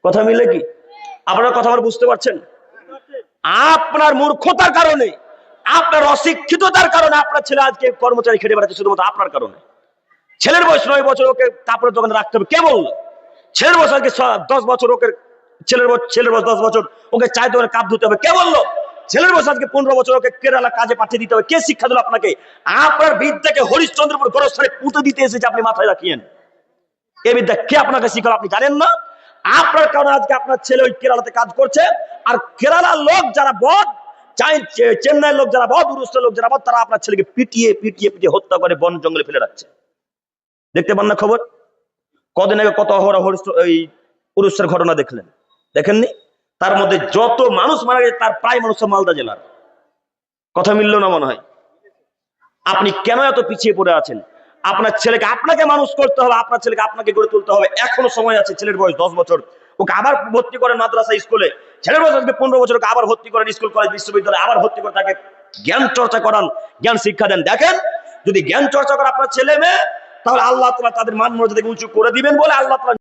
কথা মিলে কি? আপনারা কথা আমার বুঝতে পারছেন? আপনার মূর্খতার কারণে, আপনার অশিক্ষিততার কারণে আপনার ছেলে আজকে কর্মচারী খেটে বেড়াচ্ছে শুধুমাত্র আপনার কারণে। ছেলের বয়স 9 বছর, ওকে কাপড়ের দোকানে রাখতে হবে কে বললো? ছেলের বয়স আজকে 10 বছর, ওকে ছেলের বয়স 10 বছর, ওকে চায়ের দোকানে কাপ ধুতে হবে কে বললো? ছেলের বয়স আজকে 15 বছর, ওকে কেরালা কাজে পাঠিয়ে দিতে হবে কে শিক্ষা দিল আপনাকে? আপনার বিদ্যাকে হরিশ্চন্দ্রপুর গোরস্থানে পুঁতে দিতে এসেছে, আপনি মাথায় রাখিয়েন। এই বিদ্যা কে আপনাকে শিখালো আপনি জানেন না? আপনার কারণে আজকে আপনার ছেলে ওই কেরালাতে কাজ করছে। আর কেরালার লোক যারা বদ, চেন্নাইয়ের লোক যারা বদ, উড়িষ্যার লোক যারা বদ, তারা আপনার ছেলেকে পিটিয়ে পিটিয়ে পিটিয়ে হত্যা করে বন জঙ্গলে ফেলে রাখছে। দেখতে পান না খবর? কদিন আগে কত উড়িষ্যার ঘটনা দেখলেন, দেখেননি? তার মধ্যে যত মানুষ মারা গেছে তার প্রায় মানুষ মালদা জেলার। কথা মিলল না মনে হয়? আপনি কেন এত পিছিয়ে পড়ে আছেন? আপনার ছেলেকে আপনাকে মানুষ করতে হবে, আপনার ছেলেকে আপনাকে গড়ে তুলতে হবে। এখনো সময় আছে। ছেলের বয়স 10 বছর, ওকে আবার ভর্তি করেন মাদ্রাসা স্কুলে। ছেলের বয়স আজকে 15 বছর, ওকে আবার ভর্তি করেন স্কুল কলেজ বিশ্ববিদ্যালয়ে, আবার ভর্তি করে তাকে জ্ঞান চর্চা করান, জ্ঞান শিক্ষা দেন। দেখেন, যদি জ্ঞান চর্চা করে আপনার ছেলে মেয়ে, তাহলে আল্লাহ তাআলা তাদের মান মর্যাদাকে উঁচু করে দিবেন বলে আল্লাহ তাআলা